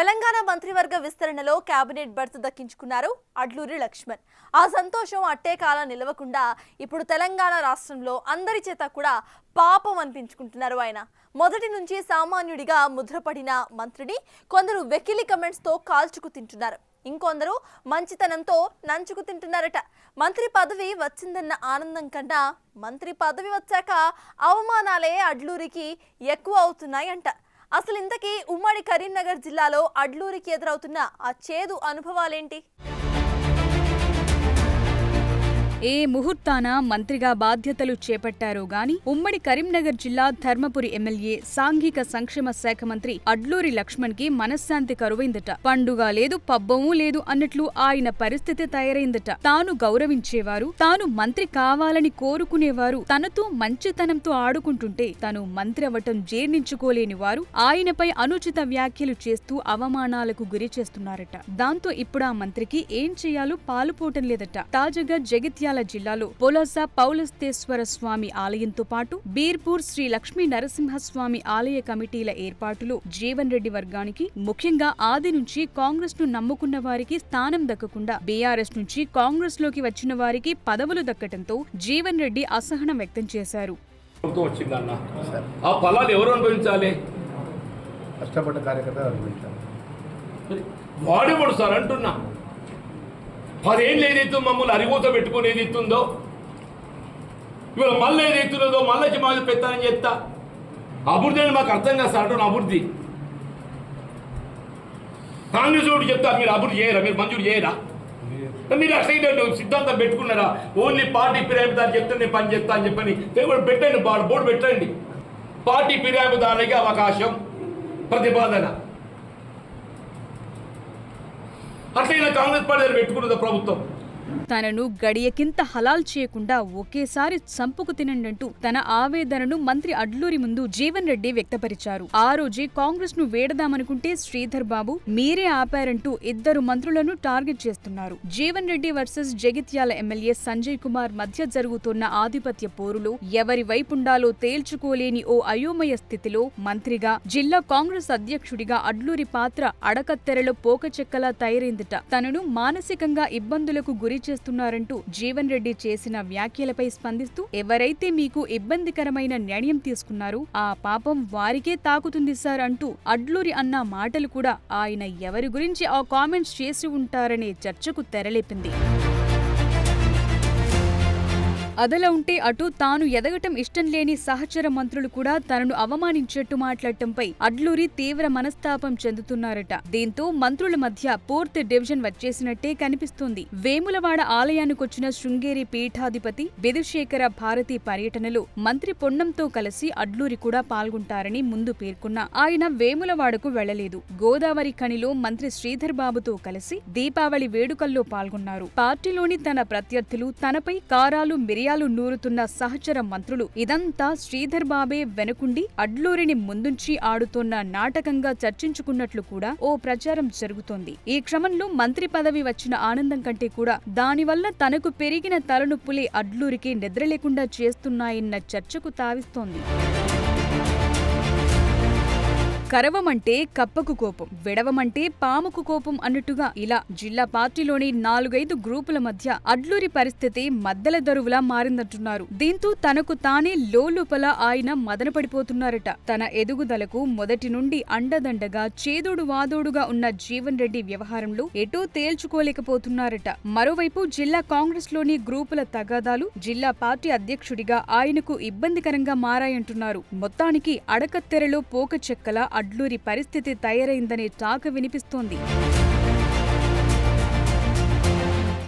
తెలంగాణ మంత్రివర్గ విస్తరణలో cabinet birth దక్కించుకున్నారు అడ్లూరి లక్ష్మణ్. ఆ సంతోషం అట్టే కాలం నిలవకుండా ఇప్పుడు తెలంగాణ రాష్ట్రంలో అందరి చేత కూడా పాపం అనిపించుకుంటున్నారు. ఆయన మొదటి నుంచి సామాన్యుడిగా ముద్రపడిన మంత్రిని కొందరు వెకిలి కమెంట్స్ తో కాల్చుకు తింటున్నారు. ఇంకొందరు మంచితనంతో నంచుకు తింటున్నారట. మంత్రి పదవి వచ్చిందన్న ఆనందం కన్నా మంత్రి పదవి వచ్చాక అవమానాలే అడ్లూరికి ఎక్కువ అవుతున్నాయంట. అసలు ఇంతకీ ఉమ్మడి కరీంనగర్ జిల్లాలో అడ్లూరికి ఎదురవుతున్న ఆ చేదు అనుభవాలేంటి? ఏ ముహూర్తాన మంత్రిగా బాధ్యతలు చేపట్టారో గాని ఉమ్మడి కరీంనగర్ జిల్లా ధర్మపురి ఎమ్మెల్యే సాంఘిక సంక్షేమ శాఖ మంత్రి అడ్లూరి లక్ష్మణ్ కి మనశ్శాంతి కరువైందట. పండుగ లేదు పబ్బమూ లేదు అన్నట్లు ఆయన పరిస్థితి తయారైందట. తాను గౌరవించేవారు, తాను మంత్రి కావాలని కోరుకునేవారు తనతో మంచితనంతో ఆడుకుంటుంటే తను మంత్రి అవ్వటం జీర్ణించుకోలేని వారు ఆయనపై అనుచిత వ్యాఖ్యలు చేస్తూ అవమానాలకు గురి చేస్తున్నారట. దాంతో ఇప్పుడు ఆ మంత్రికి ఏం చేయాలో పాలుపోవటం లేదట. తాజాగా జగిత్యాల జిల్లాలో పొలస పౌలస్తేశ్వర స్వామి ఆలయంతో పాటు బీర్పూర్ శ్రీ లక్ష్మీ నరసింహస్వామి ఆలయ కమిటీల ఏర్పాటులో జీవన్ రెడ్డి వర్గానికి, ముఖ్యంగా ఆది నుంచి కాంగ్రెస్ ను నమ్ముకున్న వారికి స్థానం దక్కకుండా బీఆర్ఎస్ నుంచి కాంగ్రెస్ లోకి వచ్చిన వారికి పదవులు దక్కటంతో జీవన్ రెడ్డి అసహనం వ్యక్తం చేశారు. అంటున్నా 10 ఏళ్ళు ఏదైతే మమ్మల్ని అరిగోత పెట్టుకుని ఏదైతుందో ఇవాళ మళ్ళీ ఏదైతున్నదో మళ్ళీ మాది పెత్తానని చెప్తా. అభివృద్ధి అని మాకు అర్థం కాదు సార్. అంటున్నా అభివృద్ధి కాంగ్రెస్ ఓటు చెప్తా, మీరు అభివృద్ధి చేయరా, మీరు మంజూరు చేయరా? మీరు అట్లా సిద్ధాంతం పెట్టుకున్నారా? ఓన్లీ పార్టీ ఫిర్యాదుదారు చెప్తే నేను పని చేస్తా అని చెప్పని పెట్టండి, బోర్డు పెట్టండి. పార్టీ ఫిర్యాదుదారులకి అవకాశం, ప్రతిపాదన. అట్లయినా కాంగ్రెస్ పార్టీ పెట్టుకున్నది ప్రభుత్వం. తనను గడియకింత హలాల్ చేయకుండా ఒకేసారి చంపుకు తినండంటూ తన ఆవేదనను మంత్రి అడ్లూరి ముందు జీవన్ రెడ్డి వ్యక్తపరిచారు. ఆ రోజే కాంగ్రెస్ ను వేడదామనుకుంటే శ్రీధర్ బాబు మీరే ఆపారంటూ ఇద్దరు మంత్రులను టార్గెట్ చేస్తున్నారు. జీవన్ రెడ్డి వర్సెస్ జగిత్యాల ఎమ్మెల్యే సంజయ్ కుమార్ మధ్య జరుగుతున్న ఆధిపత్య పోరులో ఎవరి వైపుండాలో తేల్చుకోలేని ఓ అయోమయ స్థితిలో మంత్రిగా, జిల్లా కాంగ్రెస్ అధ్యక్షుడిగా అడ్లూరి పాత్ర అడకత్తెరలో పోకచెక్కలా తయారైందట. తనను మానసికంగా ఇబ్బందులకు గురి చేస్తున్నారంటూ జీవన్ రెడ్డి చేసిన వ్యాఖ్యలపై స్పందిస్తూ ఎవరైతే మీకు ఇబ్బందికరమైన నిర్ణయం తీసుకున్నారో ఆ పాపం వారికే తాకుతుంది సార్ అంటూ అడ్లూరి అన్న మాటలు కూడా ఆయన ఎవరి గురించి ఆ కామెంట్స్ చేసి ఉంటారనే చర్చకు తెరలేపింది. అదలా ఉంటే అటు తాను ఎదగటం ఇష్టం లేని సహచర మంత్రులు కూడా తనను అవమానించేట్టు మాట్లాడటంపై అడ్లూరి తీవ్ర మనస్తాపం చెందుతున్నారట. దీంతో మంత్రుల మధ్య పూర్తి డివిజన్ వచ్చేసినట్టే కనిపిస్తోంది. వేములవాడ ఆలయానికొచ్చిన శృంగేరి పీఠాధిపతి బిధుశేఖర భారతి పర్యటనలో మంత్రి పొన్నంతో కలిసి అడ్లూరి కూడా పాల్గొంటారని ముందు పేర్కొన్న ఆయన వేములవాడకు వెళ్లలేదు. గోదావరి ఖనిలో మంత్రి శ్రీధర్ బాబుతో కలిసి దీపావళి వేడుకల్లో పాల్గొన్నారు. పార్టీలోని తన ప్రత్యర్థులు తనపై కారాలు మిరియాలు నూరుతున్న సహచర మంత్రులు ఇదంతా శ్రీధర్ బాబే వెనుకుండి అడ్లూరిని ముందుంచి ఆడుతోన్న నాటకంగా చర్చించుకున్నట్లు కూడా ఓ ప్రచారం జరుగుతోంది. ఈ క్రమంలో మంత్రి పదవి వచ్చిన ఆనందం కంటే కూడా దానివల్ల తనకు పెరిగిన తలనొప్పులే అడ్లూరికి నిద్ర లేకుండా చేస్తున్నాయన్న చర్చకు తావిస్తోంది. కరవమంటే కప్పకు కోపం, విడవమంటే పాముకు కోపం అన్నట్టుగా ఇలా జిల్లా పార్టీలోని 4-5 గ్రూపుల మధ్య అడ్లూరి పరిస్థితి మద్దెల దరువులా మారిందంటున్నారు. దీంతో తనకు తానే లోలోపల ఆయన మదనపడిపోతున్నారట. తన ఎదుగుదలకు మొదటి నుండి అండదండగా చేదోడు వాదోడుగా ఉన్న జీవన్ రెడ్డి వ్యవహారంలో ఎటూ తేల్చుకోలేకపోతున్నారట. మరోవైపు జిల్లా కాంగ్రెస్ లోని గ్రూపుల తగాదాలు జిల్లా పార్టీ అధ్యక్షుడిగా ఆయనకు ఇబ్బందికరంగా మారాయంటున్నారు. మొత్తానికి అడకత్తెరలో పోకచెక్కల అడ్లూరి పరిస్థితి తయారైందనే టాక్ వినిపిస్తోంది.